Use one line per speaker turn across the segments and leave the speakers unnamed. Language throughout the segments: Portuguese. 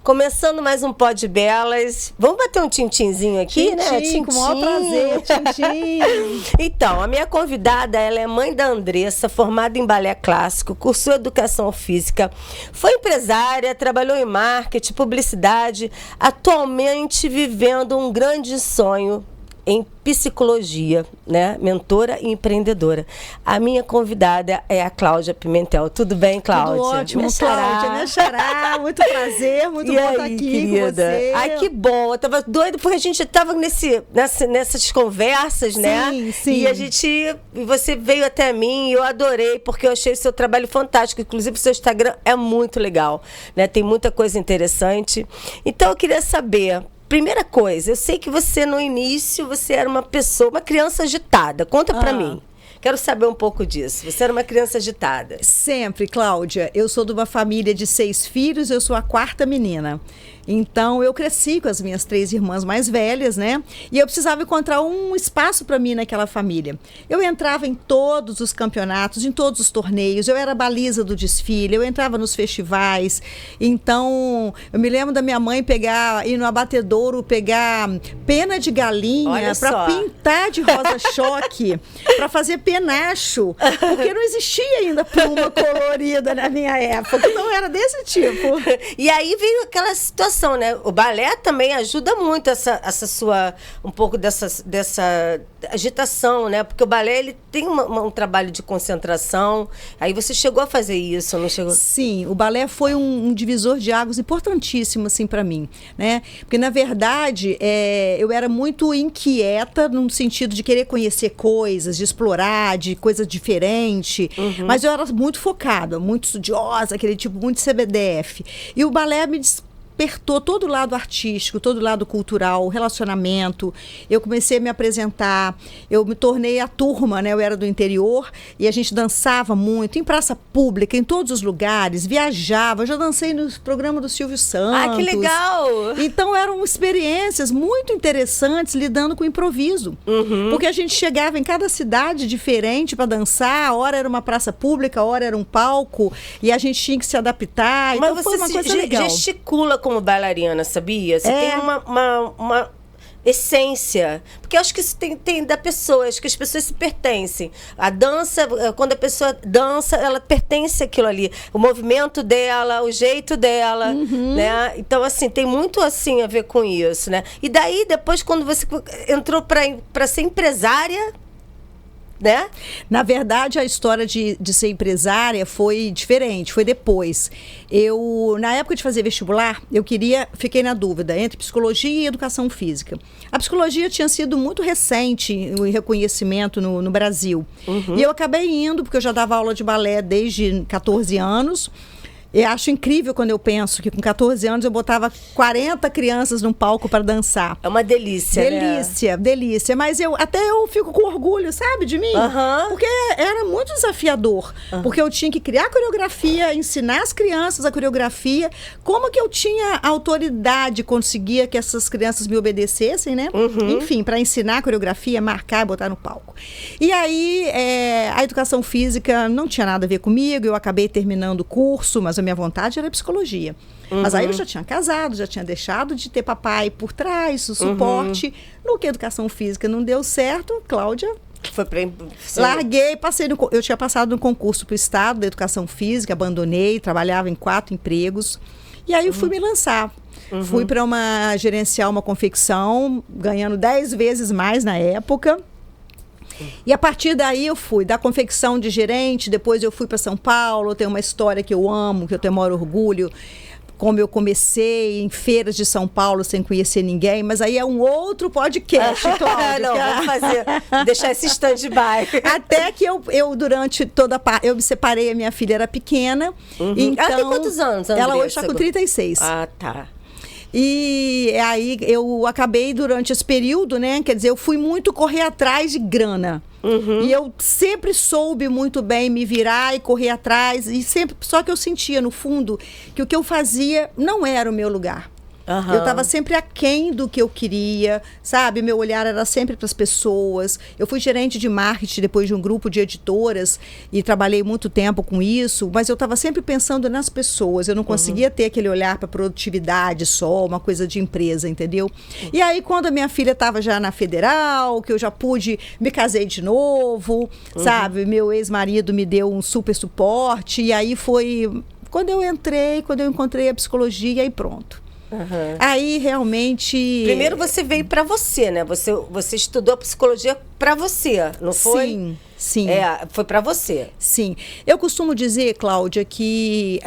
Começando mais um Pó de Belas. Vamos bater um tintinzinho aqui, né?
Tintim, com o maior prazer, tintim.
Então, a minha convidada, ela é mãe da Andressa, formada em balé clássico, cursou educação física, foi empresária, trabalhou em marketing, publicidade, atualmente vivendo um grande sonho em psicologia, né? Mentora e empreendedora. A minha convidada é a Cláudia Pimentel. Tudo bem, Cláudia?
Tudo ótimo,
minha
Cláudia, minha xará. Muito prazer, muito bom estar aqui
querida?
com você.
Ai, que bom. Eu tava doida porque a gente tava nessas conversas, né?
Sim.
E você veio até mim e eu adorei, porque eu achei o seu trabalho fantástico. Inclusive, o seu Instagram é muito legal, né? Tem muita coisa interessante. Então, eu queria saber... Primeira coisa, eu sei que você no início, você era uma criança agitada. Conta pra mim. Quero saber um pouco disso. Você era uma criança agitada.
Sempre, Cláudia. Eu sou de uma família de 6 filhos, eu sou a 4ª menina. Então, eu cresci com as minhas 3 irmãs mais velhas, né? E eu precisava encontrar um espaço para mim naquela família. Eu entrava em todos os campeonatos, em todos os torneios, eu era baliza do desfile, eu entrava nos festivais. Então, eu me lembro da minha mãe ir no abatedouro, pegar pena de galinha para pintar de rosa-choque, para fazer penacho, porque não existia ainda pluma colorida na minha época, não era desse tipo.
E aí veio aquela situação, né? O balé também ajuda muito essa sua, um pouco dessa agitação, né? Porque o balé, ele tem um trabalho de concentração. Aí você chegou a fazer isso, não chegou?
Sim, o balé foi um divisor de águas importantíssimo, assim, para mim, né? Porque, na verdade, eu era muito inquieta no sentido de querer conhecer coisas, de explorar, de coisa diferente. Mas eu era muito focada, muito estudiosa, aquele tipo, muito CBDF. E o balé me despertou todo o lado artístico, todo o lado cultural, relacionamento. Eu comecei a me apresentar, eu me tornei a turma, né? Eu era do interior e a gente dançava muito em praça pública, em todos os lugares, viajava. Eu já dancei no programa do Silvio Santos.
Ah, que legal!
Então eram experiências muito interessantes lidando com o improviso. Porque a gente chegava em cada cidade diferente para dançar, a hora era uma praça pública, a hora era um palco e a gente tinha que se adaptar.
Mas
então
você
foi uma coisa legal.
Gesticula como bailarina, sabia? Você tem uma essência. Porque eu acho que isso tem da pessoa, acho que as pessoas se pertencem. A dança, quando a pessoa dança, ela pertence àquilo ali. O movimento dela, o jeito dela, né? Então, assim, tem muito assim a ver com isso, né? E daí, depois, quando você entrou para ser empresária, né?
Na verdade, a história de ser empresária foi diferente, foi depois. Na época de fazer vestibular, fiquei na dúvida entre psicologia e educação física. A psicologia tinha sido muito recente o reconhecimento no Brasil. E eu acabei indo, porque eu já dava aula de balé desde 14 anos. Eu acho incrível quando eu penso que com 14 anos eu botava 40 crianças num palco para dançar.
É uma delícia,
delícia, né? Delícia. Mas eu fico com orgulho, sabe, de mim? Porque era muito desafiador. Porque eu tinha que criar coreografia, ensinar as crianças a coreografia. Como que eu tinha autoridade, conseguia que essas crianças me obedecessem, né? Enfim, para ensinar a coreografia, marcar e botar no palco. E aí, a educação física não tinha nada a ver comigo. Eu acabei terminando o curso, mas a minha vontade era psicologia. Mas aí eu já tinha casado, já tinha deixado de ter papai por trás, o suporte. No que a educação física não deu certo, Cláudia... Larguei, eu tinha passado no concurso para o Estado da Educação Física, abandonei, trabalhava em 4 empregos. E aí eu fui me lançar. Fui para gerenciar uma confecção, ganhando 10 vezes mais na época. E a partir daí eu fui da confecção de gerente, depois eu fui para São Paulo, tem uma história que eu amo, que eu tenho maior orgulho, como eu comecei em feiras de São Paulo sem conhecer ninguém, mas aí é um outro podcast, Cláudia.
Não, vamos deixar esse stand-by.
Até que eu durante eu me separei, a minha filha era pequena. Então,
ela tem quantos anos, Andressa?
Ela hoje está com 36.
Ah, tá.
E aí eu acabei durante esse período, né? Quer dizer, eu fui muito correr atrás de grana. E eu sempre soube muito bem me virar e correr atrás. Só que eu sentia, no fundo, que o que eu fazia não era o meu lugar. Eu estava sempre aquém do que eu queria, sabe? Meu olhar era sempre para as pessoas. Eu fui gerente de marketing depois de um grupo de editoras e trabalhei muito tempo com isso, mas eu estava sempre pensando nas pessoas. Eu não conseguia ter aquele olhar para produtividade só, uma coisa de empresa, entendeu? E aí, quando a minha filha estava já na federal, que eu já pude, me casei de novo, sabe? Meu ex-marido me deu um super suporte, e aí foi quando eu encontrei a psicologia, e aí pronto. Aí realmente...
Primeiro você veio para você, né? Você estudou psicologia para você, não foi?
Sim, sim.
Foi para você.
Sim. Eu costumo dizer, Cláudia, que...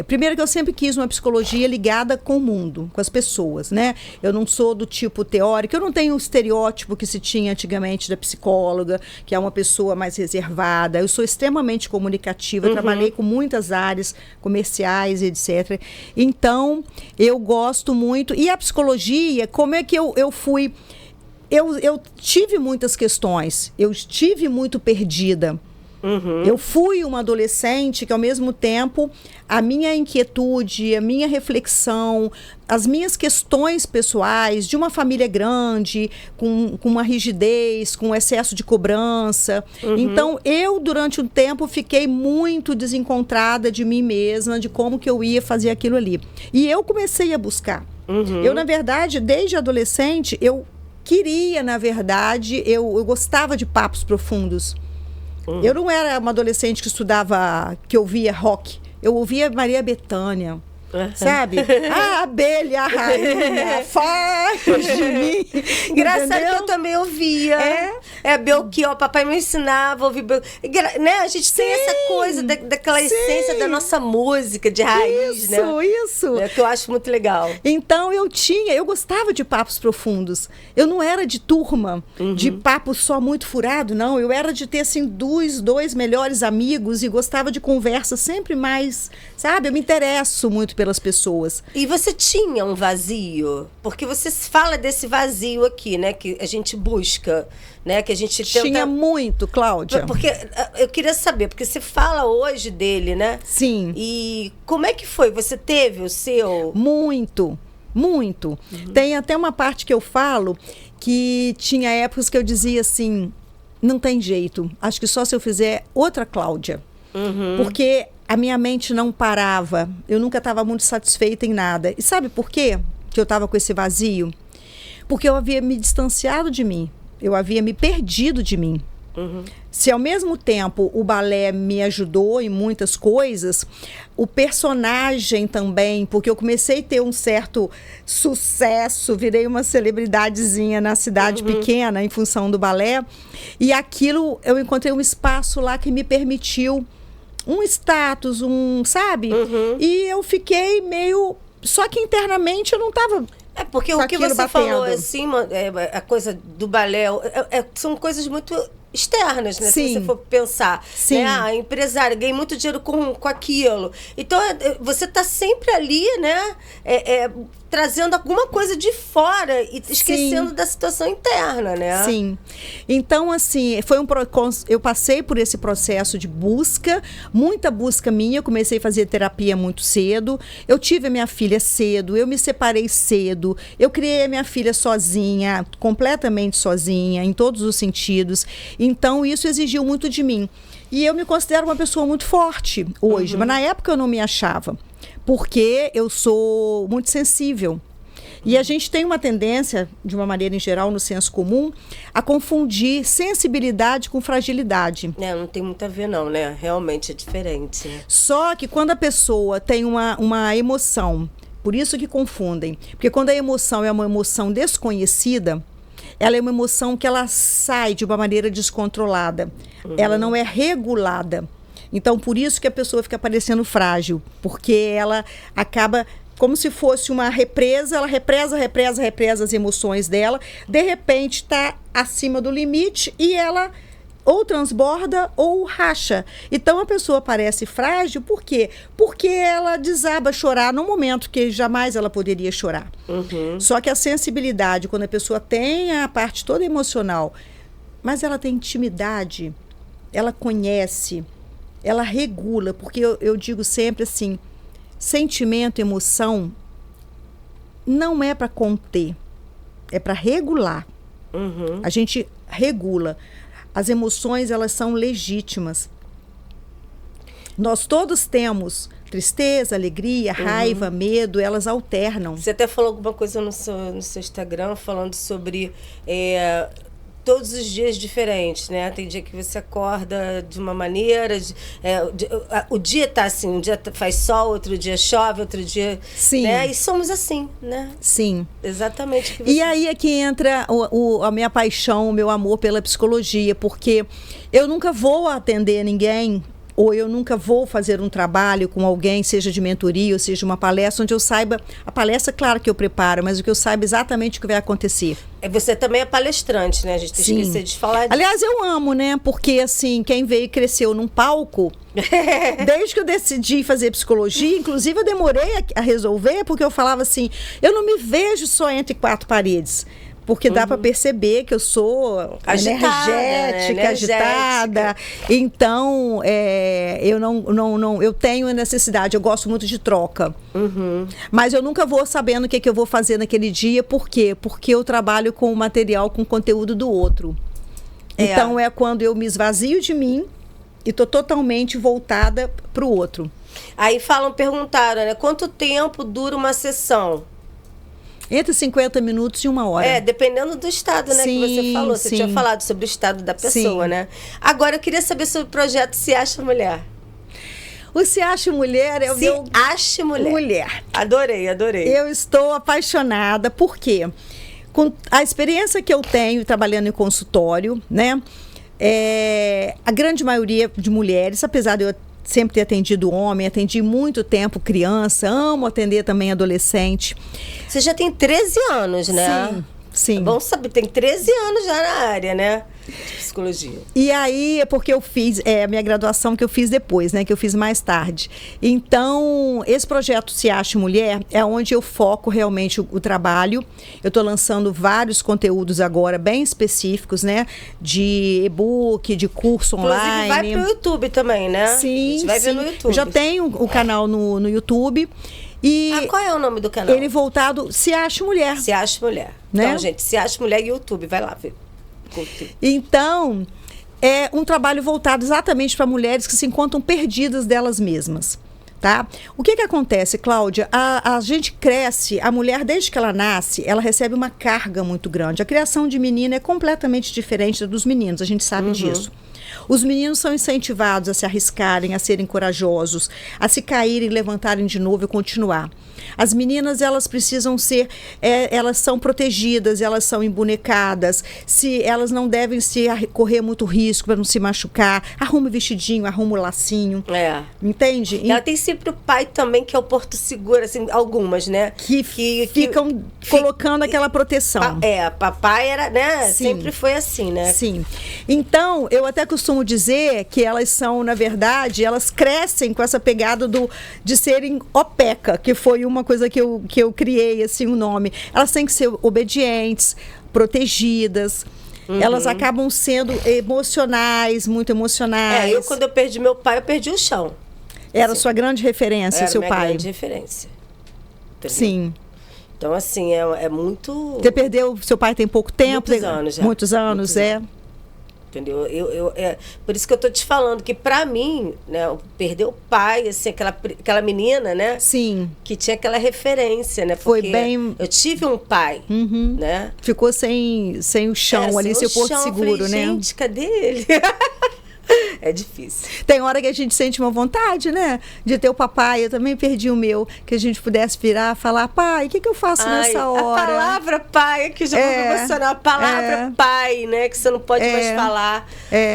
primeiro que eu sempre quis uma psicologia ligada com o mundo, com as pessoas, né? Eu não sou do tipo teórico, eu não tenho o estereótipo que se tinha antigamente da psicóloga, que é uma pessoa mais reservada. Eu sou extremamente comunicativa, trabalhei com muitas áreas comerciais, etc. Então, eu gosto muito. E a psicologia, como é que eu fui... Eu tive muitas questões, eu estive muito perdida. Eu fui uma adolescente que, ao mesmo tempo, a minha inquietude, a minha reflexão, as minhas questões pessoais de uma família grande, com uma rigidez, com excesso de cobrança. Então, eu, durante um tempo, fiquei muito desencontrada de mim mesma, de como que eu ia fazer aquilo ali. E eu comecei a buscar. Eu, na verdade, desde adolescente, eu queria, na verdade, eu gostava de papos profundos. Eu não era uma adolescente que estudava, que ouvia rock. Eu ouvia Maria Bethânia, sabe? A abelha, a rainha, faz de mim.
Engraçado que eu também ouvia. Belchior, papai me ensinava a ouvir Belchior. Né? A gente tem essa coisa daquela essência da nossa música de raiz, né?
Isso.
Que eu acho muito legal.
Então eu gostava de papos profundos. Eu não era de turma, de papo só muito furado, não. Eu era de ter, assim, dois melhores amigos e gostava de conversa sempre mais, sabe? Eu me interesso muito pelas pessoas.
E você tinha um vazio? Porque você fala desse vazio aqui, né? Que a gente busca, né? Que a gente tenta...
Tinha muito, Cláudia.
Porque eu queria saber, porque você fala hoje dele, né?
Sim.
E como é que foi? Você teve o seu...
Muito. Tem até uma parte que eu falo que tinha épocas que eu dizia assim, não tem jeito, acho que só se eu fizer outra Cláudia. Porque a minha mente não parava, eu nunca estava muito satisfeita em nada. E sabe por quê que eu estava com esse vazio? Porque eu havia me distanciado de mim, eu havia me perdido de mim. Se ao mesmo tempo o balé me ajudou em muitas coisas, o personagem também, porque eu comecei a ter um certo sucesso, virei uma celebridadezinha na cidade pequena em função do balé, e aquilo, eu encontrei um espaço lá que me permitiu um status, sabe? E eu fiquei meio... Só que internamente eu não estava...
Porque o que você falou, assim, a coisa do balé, são coisas muito externas, né?
Sim.
Se você for pensar.
Sim.
Né? Empresário, ganhei muito dinheiro com aquilo. Então, você está sempre ali, né? Trazendo alguma coisa de fora e esquecendo da situação interna, né?
Sim. Então, assim, eu passei por esse processo de busca, muita busca minha. Eu comecei a fazer terapia muito cedo. Eu tive a minha filha cedo, eu me separei cedo. Eu criei a minha filha sozinha, completamente sozinha, em todos os sentidos. Então, isso exigiu muito de mim. E eu me considero uma pessoa muito forte hoje, mas na época eu não me achava. Porque eu sou muito sensível. E a gente tem uma tendência, de uma maneira em geral, no senso comum, a confundir sensibilidade com fragilidade.
Não tem muito a ver não, né? Realmente é diferente. Né?
Só que quando a pessoa tem uma emoção, por isso que confundem. Porque quando a emoção é uma emoção desconhecida, ela é uma emoção que ela sai de uma maneira descontrolada. Ela não é regulada. Então, por isso que a pessoa fica parecendo frágil, porque ela acaba como se fosse uma represa, ela represa as emoções dela, de repente está acima do limite e ela ou transborda ou racha. Então, a pessoa parece frágil, por quê? Porque ela desaba a chorar num momento que jamais ela poderia chorar. Só que a sensibilidade, quando a pessoa tem a parte toda emocional, mas ela tem intimidade, ela conhece... ela regula, porque eu digo sempre assim, sentimento, emoção não é para conter, é para regular. A gente regula. As emoções, elas são legítimas. Nós todos temos tristeza, alegria, raiva, medo, elas alternam.
Você até falou alguma coisa no seu Instagram falando sobre todos os dias diferentes, né? Tem dia que você acorda de uma maneira, o dia tá assim, um dia faz sol, outro dia chove, outro dia...
Sim.
Né? E somos assim, né?
Sim.
Exatamente.
E aí é que entra a minha paixão, o meu amor pela psicologia, porque eu nunca vou atender ninguém, ou eu nunca vou fazer um trabalho com alguém, seja de mentoria ou seja uma palestra, onde eu saiba, a palestra, claro que eu preparo, mas o que eu saiba exatamente o que vai acontecer.
Você também é palestrante, né? A gente tem que esquecer de falar disso.
Aliás, eu amo, né? Porque, assim, quem veio e cresceu num palco, desde que eu decidi fazer psicologia, inclusive eu demorei a resolver, porque eu falava assim, eu não me vejo só entre quatro paredes. Porque dá para perceber que eu sou energética, agitada. Então, eu tenho a necessidade, eu gosto muito de troca. Mas eu nunca vou sabendo o que eu vou fazer naquele dia. Por quê? Porque eu trabalho com o material, com o conteúdo do outro. Então, é quando eu me esvazio de mim e estou totalmente voltada para o outro.
Aí perguntaram, né? Quanto tempo dura uma sessão?
Entre 50 minutos e 1 hora.
Dependendo do estado, né, que você falou. Você tinha falado sobre o estado da pessoa, né? Agora, eu queria saber sobre o projeto Se Acha Mulher.
O Se Acha Mulher é o meu...
Se Acha Mulher. Adorei.
Eu estou apaixonada, porque com a experiência que eu tenho trabalhando em consultório, né? A grande maioria de mulheres, apesar de eu sempre ter atendido homem, atendi muito tempo criança, amo atender também adolescente.
Você já tem 13 anos, né?
Sim.
É bom saber, tem 13 anos já na área, né? De psicologia.
E aí é porque eu fiz a minha graduação que eu fiz depois, né? Que eu fiz mais tarde. Então, esse projeto Se Acha Mulher é onde eu foco realmente o trabalho. Eu estou lançando vários conteúdos agora bem específicos, né? De e-book, de curso online.
Inclusive vai pro YouTube também, né?
Sim,
a gente vai ver no YouTube.
Eu já tenho o canal no YouTube. E
qual é o nome do canal?
Ele voltado Se Acha Mulher.
Se Acha Mulher.
Né?
Então, gente, Se Acha Mulher YouTube, vai lá ver.
Então, é um trabalho voltado exatamente para mulheres que se encontram perdidas delas mesmas. Tá? O que acontece, Cláudia? A gente cresce, a mulher, desde que ela nasce, ela recebe uma carga muito grande. A criação de menina é completamente diferente da dos meninos, a gente sabe disso. Os meninos são incentivados a se arriscarem, a serem corajosos, a se caírem, levantarem de novo e continuar. As meninas, elas precisam ser, elas são protegidas, elas são embonecadas, elas não devem correr muito risco para não se machucar. Arruma o vestidinho, arruma o lacinho. Entende?
E ela tem sempre o pai também, que é o porto seguro, assim, algumas, né?
Que ficam colocando aquela proteção.
Papai era, né?
Sim.
Sempre foi assim, né?
Sim. Então, eu até costumo dizer que elas são, na verdade, elas crescem com essa pegada de serem opeca, que foi uma coisa que eu criei, assim, o nome. Elas têm que ser obedientes, protegidas. Elas acabam sendo emocionais, muito emocionais.
Quando eu perdi meu pai, eu perdi o chão.
Era sua grande referência, seu pai?
Era grande referência. Entendeu?
Sim.
Então, assim, é muito...
Você perdeu seu pai tem pouco tempo?
Muitos anos já.
Muitos anos.
Entendeu? Por isso que eu tô te falando que, pra mim, né, perder o pai, assim, aquela menina, né?
Sim.
Que tinha aquela referência, né? Porque
foi bem...
eu tive um pai, né?
Ficou sem o chão ali, seu porto seguro,
falei,
né?
Gente, cadê ele? É difícil.
Tem hora que a gente sente uma vontade, né? De ter o papai. Eu também perdi o meu. Que a gente pudesse virar e falar, pai, o que eu faço nessa hora?
A palavra pai, que já vou emocionar. A palavra pai, né? Que você não pode mais falar.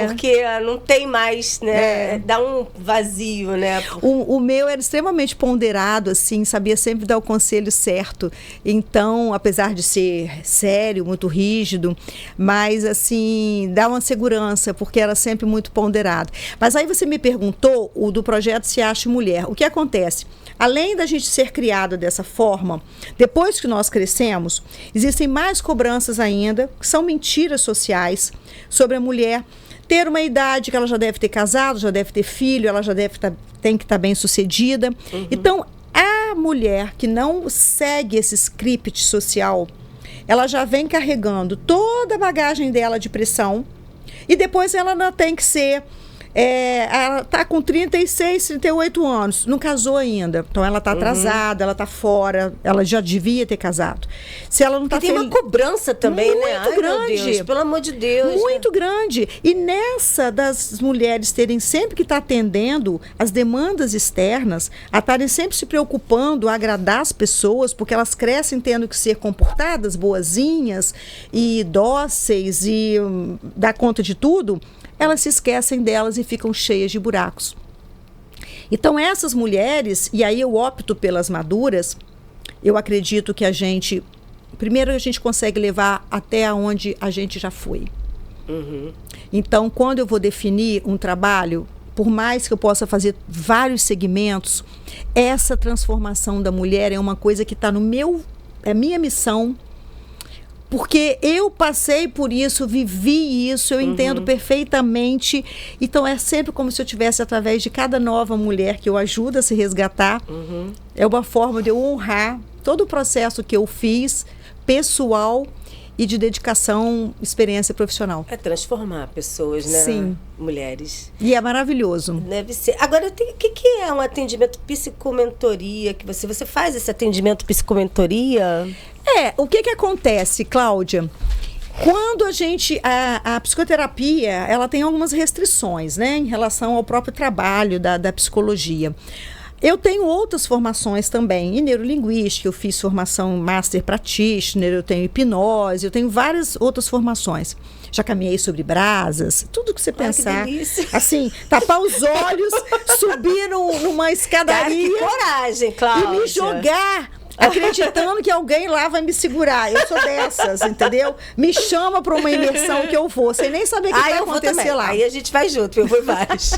Porque não tem mais, né? Dá um vazio, né?
O meu era extremamente ponderado, assim. Sabia sempre dar o conselho certo. Então, apesar de ser sério, muito rígido, mas, assim, dá uma segurança, porque era sempre muito ponderado. Mas aí você me perguntou o do projeto Se Acha Mulher. O que acontece? Além da gente ser criada dessa forma, depois que nós crescemos, existem mais cobranças ainda, que são mentiras sociais sobre a mulher ter uma idade que ela já deve ter casado, já deve ter filho, ela já tem que estar bem sucedida. Então, a mulher que não segue esse script social, ela já vem carregando toda a bagagem dela de pressão e depois ela não tem que ser... ela está com 36, 38 anos, não casou ainda. Então ela está atrasada, ela está fora, ela já devia ter casado. Se ela não está
tem uma cobrança também,
muito
né? Ai,
grande.
meu Deus, pelo amor de Deus.
Muito grande. E nessa das mulheres terem sempre que estar atendendo as demandas externas, a estarem sempre se preocupando a agradar as pessoas, porque elas crescem tendo que ser comportadas, boazinhas e dóceis e dar conta de tudo, elas se esquecem delas e ficam cheias de buracos. Então essas mulheres, e aí eu opto pelas maduras, eu acredito que primeiro a gente consegue levar até onde a gente já foi. Então quando eu vou definir um trabalho, por mais que eu possa fazer vários segmentos, essa transformação da mulher é uma coisa que está é minha missão. Porque eu passei por isso, vivi isso, eu entendo perfeitamente. Então é sempre como se eu tivesse, através de cada nova mulher que eu ajudo a se resgatar, é uma forma de eu honrar todo o processo que eu fiz, pessoal e de dedicação, experiência profissional.
É transformar pessoas, né?
Sim.
Mulheres.
E é maravilhoso.
Deve ser. Agora, o que é um atendimento psicomentoria? Que você faz esse atendimento psicomentoria?
O que acontece, Cláudia? Quando a psicoterapia, ela tem algumas restrições, né, em relação ao próprio trabalho da psicologia. Eu tenho outras formações também, em neurolinguística, eu fiz formação Master Practitioner, eu tenho hipnose, eu tenho várias outras formações. Já caminhei sobre brasas, tudo que você pensar.
Que delícia.
Assim, tapar os olhos, subir numa escadaria.
Cara, que coragem, Cláudia.
E me jogar, acreditando que alguém lá vai me segurar. Eu sou dessas, entendeu? Me chama para uma imersão que eu vou, sem nem saber o que vai acontecer lá.
Aí a gente vai junto, eu vou mais.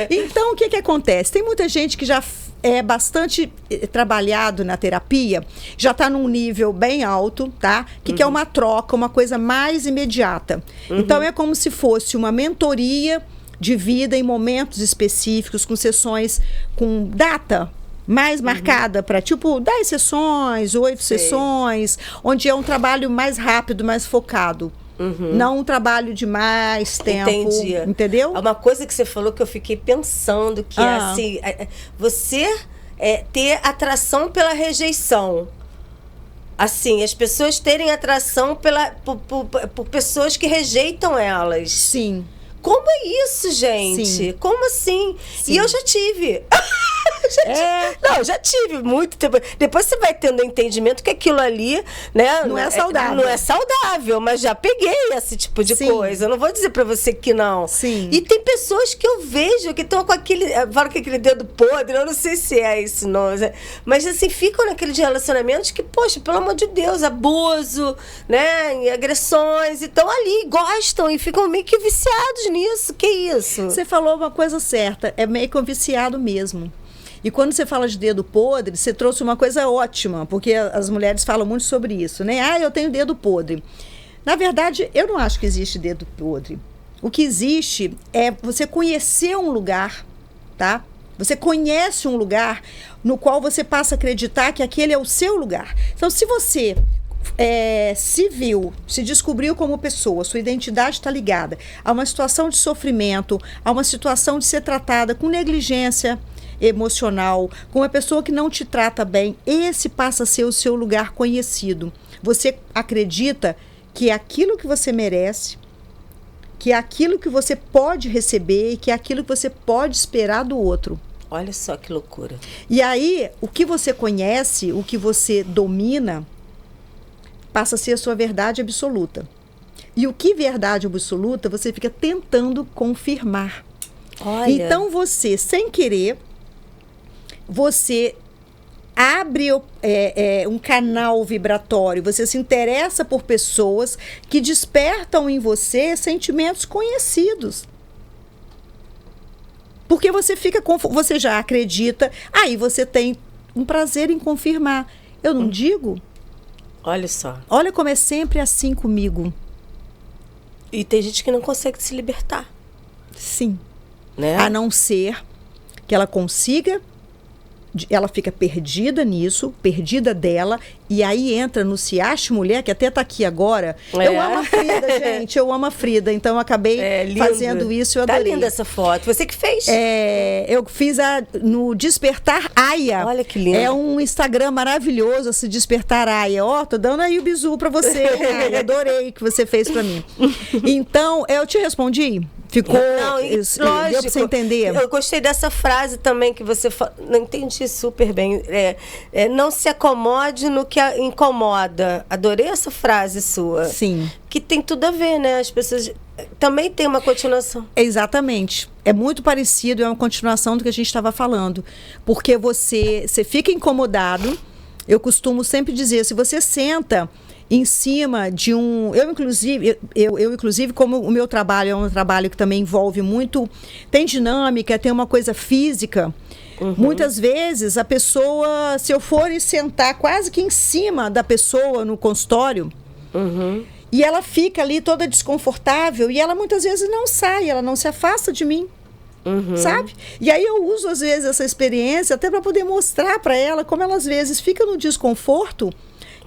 Então, o que acontece? Tem muita gente que já é bastante trabalhado na terapia, já está num nível bem alto, tá? Que quer uma troca, uma coisa mais imediata. Então, é como se fosse uma mentoria de vida em momentos específicos, com sessões com data mais marcada para, tipo, 10 sessões, 8 sessões, onde é um trabalho mais rápido, mais focado. Não um trabalho de mais tempo.
Entendi.
Entendeu?
Uma coisa que você falou que eu fiquei pensando, que é assim, você ter atração pela rejeição. Assim, as pessoas terem atração por pessoas que rejeitam elas.
Sim.
Como é isso, gente?
Sim.
Como assim?
Sim.
E eu já tive. Não, já tive muito tempo. Depois você vai tendo entendimento que aquilo ali, né?
Não é saudável.
Não é saudável, mas já peguei esse tipo de coisa. Eu não vou dizer pra você que não.
Sim.
E tem pessoas que eu vejo que estão com aquele... Falo com aquele dedo podre, eu não sei se é isso, não. Mas assim, ficam naqueles relacionamentos que, poxa, pelo amor de Deus, abuso, né? E agressões, e estão ali, gostam e ficam meio que viciados nisso. Que isso?
Você falou uma coisa certa, é meio que um viciado mesmo. E quando você fala de dedo podre, você trouxe uma coisa ótima, porque as mulheres falam muito sobre isso, né? Eu tenho dedo podre. Na verdade, eu não acho que existe dedo podre. O que existe é você conhecer um lugar, tá? Você conhece um lugar no qual você passa a acreditar que aquele é o seu lugar. Então, se você se viu, se descobriu como pessoa, sua identidade está ligada a uma situação de sofrimento, a uma situação de ser tratada com negligência emocional, com uma pessoa que não te trata bem, esse passa a ser o seu lugar conhecido. Você acredita que é aquilo que você merece, que é aquilo que você pode receber e que é aquilo que você pode esperar do outro.
Olha só que loucura.
E aí, o que você conhece, o que você domina, passa a ser a sua verdade absoluta. E o que é verdade absoluta, você fica tentando confirmar.
Olha.
Então você, sem querer, você abre um canal vibratório, você se interessa por pessoas que despertam em você sentimentos conhecidos. Porque você você já acredita, aí você tem um prazer em confirmar. Eu não digo?
Olha só.
Olha como é sempre assim comigo.
E tem gente que não consegue se libertar.
Sim.
Né?
A não ser que ela consiga ela fica perdida nisso, perdida dela, e aí entra no Se Ache Mulher, que até tá aqui agora. Eu amo a Frida, gente, eu amo a Frida, então eu acabei fazendo isso, eu adorei.
Tá linda essa foto, você que fez?
Eu fiz no Despertar Aya.
Olha que lindo.
É um Instagram maravilhoso, esse Despertar Aya. Tô dando aí o bizu pra você, Aya, adorei que você fez pra mim. Então, eu te respondi? Ficou,
lógico,
deu pra você entender?
Eu gostei dessa frase também que você não entendi super bem. Não se acomode no que a incomoda. Adorei essa frase sua.
Sim.
Que tem tudo a ver, né? As pessoas também tem uma continuação.
Exatamente. É muito parecido, é uma continuação do que a gente estava falando. Porque você fica incomodado. Eu costumo sempre dizer, se você senta em cima de um... Eu, inclusive, como o meu trabalho é um trabalho que também envolve muito... Tem dinâmica, tem uma coisa física. Muitas vezes, a pessoa... Se eu for sentar quase que em cima da pessoa no consultório... E ela fica ali toda desconfortável... E ela muitas vezes não sai, ela não se afasta de mim. Sabe? E aí eu uso, às vezes, essa experiência até para poder mostrar para ela como ela, às vezes, fica no desconforto...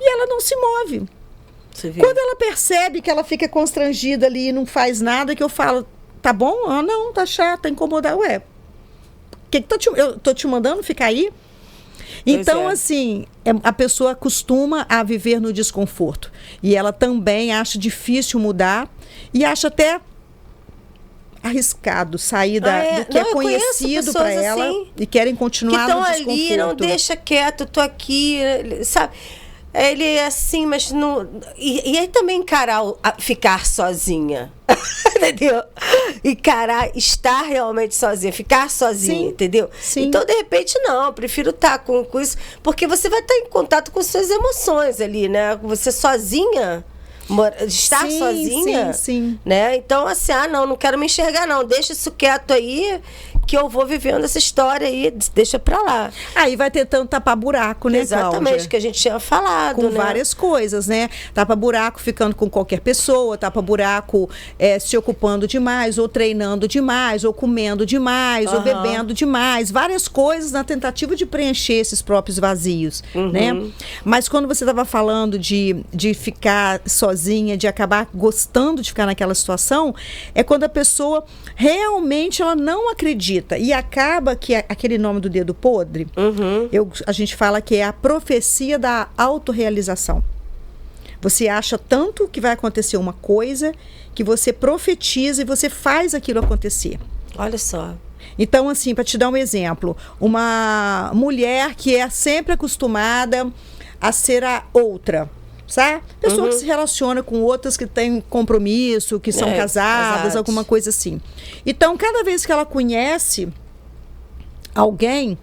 E ela não se move. Quando ela percebe que ela fica constrangida ali e não faz nada, que eu falo, tá bom? Ah, não, tá chato, tá incomodado. Ué, eu tô te mandando ficar aí? Então, assim, a pessoa acostuma a viver no desconforto. E ela também acha difícil mudar e acha até arriscado sair do que é conhecido para ela e querem continuar no desconforto.
Ali, não deixa quieto, tô aqui, sabe? Ele é assim, mas não... E aí também ficar sozinha. Entendeu? Estar realmente sozinha, ficar sozinha, entendeu?
Sim.
Então, de repente, não, eu prefiro estar com isso, porque você vai estar em contato com suas emoções ali, né? Você sozinha... Estar sozinha, né? Então, assim, não quero me enxergar, não. Deixa isso quieto aí, que eu vou vivendo essa história aí, deixa pra lá.
Aí vai tentando tapar buraco, né,
Exatamente,
Cláudia?
que a gente tinha falado,
com várias coisas, né? Tapa buraco ficando com qualquer pessoa, tapa buraco se ocupando demais, ou treinando demais, ou comendo demais, ou bebendo demais. Várias coisas na tentativa de preencher esses próprios vazios, né? Mas quando você estava falando de ficar sozinha, de acabar gostando de ficar naquela situação, é quando a pessoa realmente ela não acredita e acaba que aquele nome do dedo podre, a gente fala que é a profecia da autorrealização. Você acha tanto que vai acontecer uma coisa que você profetiza e você faz aquilo acontecer.
Olha só.
Então, assim, para te dar um exemplo, uma mulher que é sempre acostumada a ser a outra, sabe? Pessoa que se relaciona com outras que têm compromisso, que são casadas, alguma coisa assim. Então, cada vez que ela conhece alguém,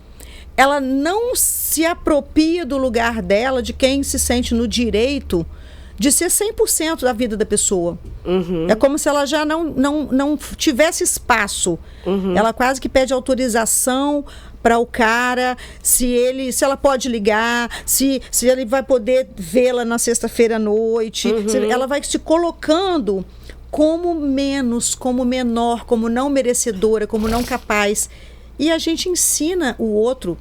ela não se apropria do lugar dela, de quem se sente no direito de ser 100% da vida da pessoa. É como se ela já não tivesse espaço. Ela quase que pede autorização para o cara, se ela pode ligar, se ele vai poder vê-la na sexta-feira à noite. Ela vai se colocando como menos, como menor, como não merecedora, como não capaz. E a gente ensina o outro,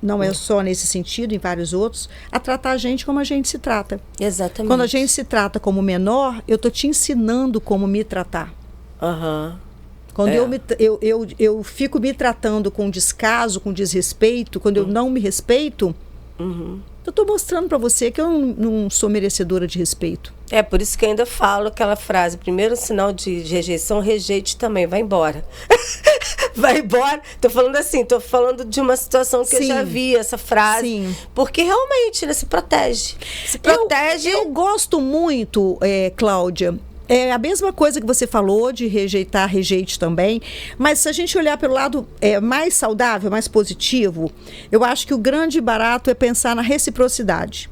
não é só nesse sentido, em vários outros, a tratar a gente como a gente se trata.
Exatamente.
Quando a gente se trata como menor, eu estou te ensinando como me tratar. Quando eu fico me tratando com descaso, com desrespeito, quando eu não me respeito, eu estou mostrando para você que eu não sou merecedora de respeito.
É por isso que eu ainda falo aquela frase: primeiro sinal de rejeição, rejeite também, vai embora. Vai embora. Tô falando de uma situação que eu já vi essa frase. Porque realmente, né, se protege. Se protege.
Eu gosto muito, Cláudia. É a mesma coisa que você falou de rejeitar, rejeite também. Mas se a gente olhar pelo lado mais saudável, mais positivo, eu acho que o grande barato é pensar na reciprocidade.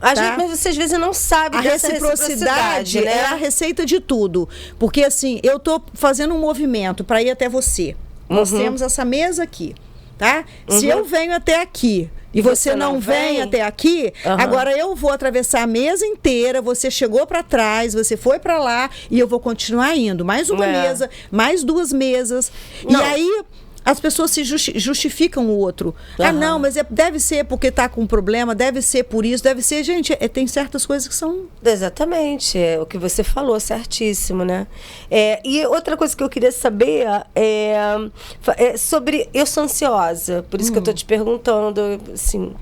Mas
você às vezes não sabe
a reciprocidade, né? É a receita de tudo. Porque assim, eu tô fazendo um movimento para ir até você. Nós temos essa mesa aqui, tá? Se eu venho até aqui e você não vem até aqui, agora eu vou atravessar a mesa inteira, você chegou para trás, você foi para lá e eu vou continuar indo. Mais uma mesa, mais duas mesas. E aí As pessoas se justificam o outro. Ah, não, mas deve ser porque está com um problema, deve ser por isso, deve ser... Gente, tem certas coisas que são...
Exatamente, é o que você falou, certíssimo, né? E outra coisa que eu queria saber é sobre... Eu sou ansiosa, por isso que eu estou te perguntando, assim...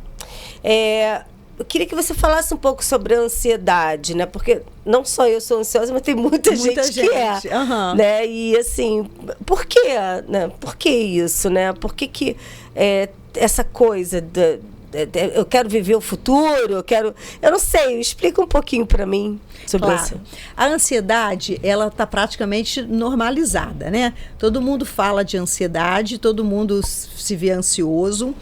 Eu queria que você falasse um pouco sobre a ansiedade, né? Porque não só eu sou ansiosa, mas tem muita gente que é.
Uhum.
Né? E assim, por quê? Né? Por que isso, né? Por que essa coisa eu quero viver o futuro, eu não sei, explica um pouquinho para mim sobre isso.
A ansiedade, ela está praticamente normalizada, né? Todo mundo fala de ansiedade, todo mundo se vê ansioso.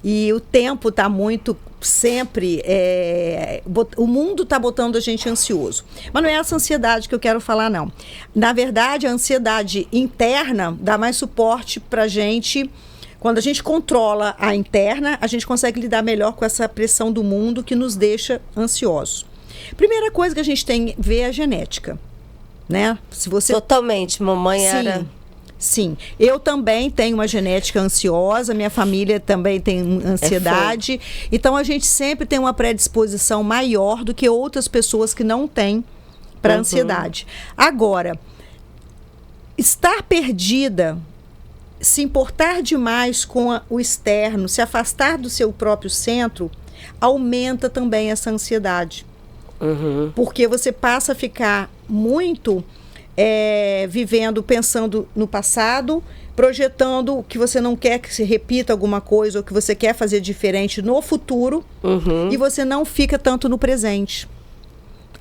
E o tempo está muito sempre... o mundo está botando a gente ansioso. Mas não é essa ansiedade que eu quero falar, não. Na verdade, a ansiedade interna dá mais suporte para a gente. Quando a gente controla a interna, a gente consegue lidar melhor com essa pressão do mundo que nos deixa ansiosos. Primeira coisa que a gente tem que ver é a genética, né? Se você...
Totalmente, mamãe era...
Sim, eu também tenho uma genética ansiosa, minha família também tem ansiedade, então a gente sempre tem uma predisposição maior do que outras pessoas que não têm para ansiedade. Agora, estar perdida, se importar demais com o externo, se afastar do seu próprio centro, aumenta também essa ansiedade. Porque você passa a ficar muito... vivendo, pensando no passado, projetando que você não quer que se repita alguma coisa ou que você quer fazer diferente no futuro, e você não fica tanto no presente.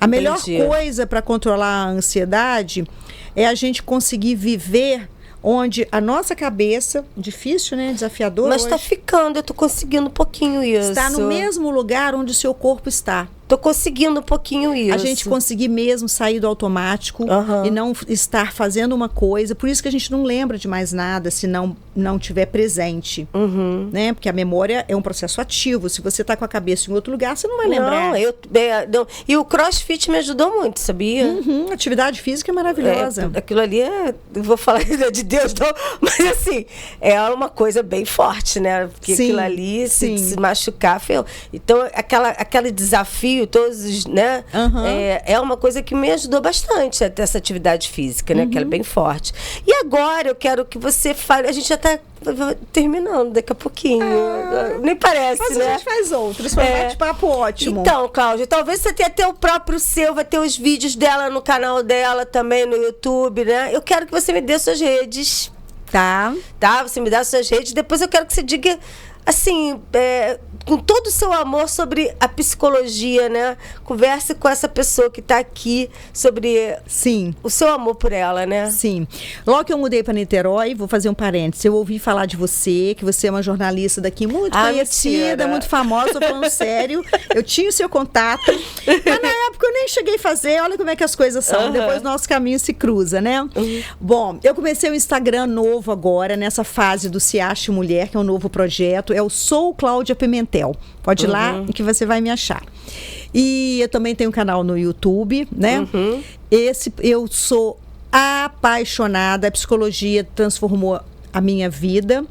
A melhor coisa para controlar a ansiedade é a gente conseguir viver onde a nossa cabeça, difícil, né? Desafiador.
Mas está ficando, eu estou conseguindo um pouquinho isso.
Está no mesmo lugar onde o seu corpo está.
Estou conseguindo um pouquinho isso.
A gente conseguir mesmo sair do automático e não estar fazendo uma coisa. Por isso que a gente não lembra de mais nada se não tiver presente. Né? Porque a memória é um processo ativo. Se você está com a cabeça em outro lugar, você não vai lembrar.
Não. E o CrossFit me ajudou muito, sabia?
Atividade física é maravilhosa.
Aquilo ali eu vou falar de Deus, não, mas assim, é uma coisa bem forte, né? Porque aquilo ali, se machucar, feio. Então, aquele desafio, todos, né? É uma coisa que me ajudou bastante a ter essa atividade física, né? Que ela é bem forte. E agora eu quero que você fale, a gente já está terminando daqui a pouquinho. Nem parece,
mas
né?
A gente faz outros, foi um bate-papo ótimo.
Então, Cláudia, talvez você tenha até o próprio seu, vai ter os vídeos dela no canal dela também, no YouTube, né? Eu quero que você me dê suas redes.
Tá?
Você me dá suas redes, depois eu quero que você diga, assim, com todo o seu amor sobre a psicologia, né? Converse com essa pessoa que está aqui sobre o seu amor por ela, né?
Sim. Logo que eu mudei para Niterói, vou fazer um parênteses, eu ouvi falar de você, que você é uma jornalista daqui muito conhecida,
mentira.
Muito famosa, falando sério. Eu tinha o seu contato, mas na época eu nem cheguei a fazer, olha como é que as coisas são. Depois nosso caminho se cruza, né? Bom, eu comecei o Instagram novo agora, nessa fase do Se Ache Mulher, que é um novo projeto, é o Sou Cláudia Pimentel. Pode ir lá que você vai me achar. E eu também tenho um canal no YouTube, né? Eu sou apaixonada, a psicologia transformou a minha vida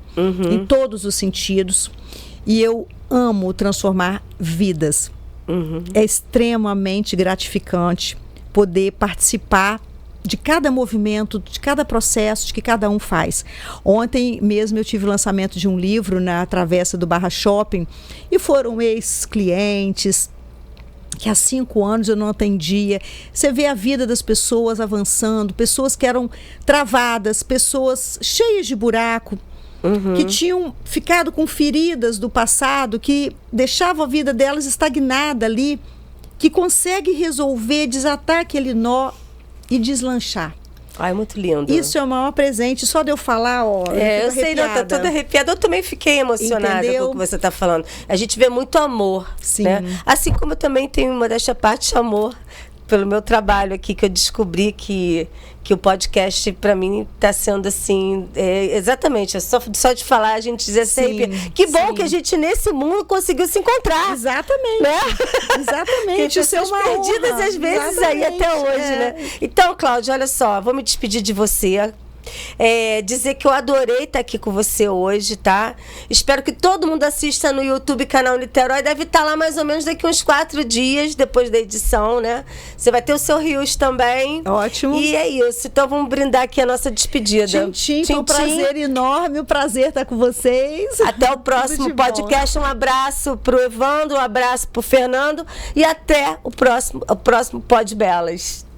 em todos os sentidos. E eu amo transformar vidas. É extremamente gratificante poder participar de cada movimento, de cada processo, de que cada um faz. Ontem mesmo eu tive o lançamento de um livro na Travessa do Barra Shopping e foram ex-clientes que há 5 anos eu não atendia. Você vê a vida das pessoas avançando, pessoas que eram travadas, pessoas cheias de buraco, que tinham ficado com feridas do passado, que deixavam a vida delas estagnada ali, que consegue resolver, desatar aquele nó e deslanchar.
Ai, muito lindo.
Isso é o maior presente. Só de eu falar,
eu sei, não, tá toda arrepiada. Eu também fiquei emocionada com o que você tá falando. A gente vê muito amor, né? Assim como eu também tenho, uma desta parte, amor pelo meu trabalho aqui, que eu descobri que o podcast, para mim, está sendo assim, exatamente, só de falar, a gente dizer sempre, que bom que a gente, nesse mundo, conseguiu se encontrar.
Exatamente.
Né?
Exatamente.
Isso é uma perdidas, honra. Às vezes, aí até hoje, né? Então, Cláudia, olha só, vou me despedir de você. Dizer que eu adorei estar aqui com você hoje, tá? Espero que todo mundo assista no YouTube, canal Niterói. Deve estar lá mais ou menos daqui uns 4 dias, depois da edição, né? Você vai ter o seu Rios também.
Ótimo.
E é isso. Então vamos brindar aqui a nossa despedida.
Tchim, foi um prazer enorme, um prazer estar com vocês.
Até o próximo podcast. Um abraço pro Evandro, um abraço pro Fernando e até o próximo Pod Belas.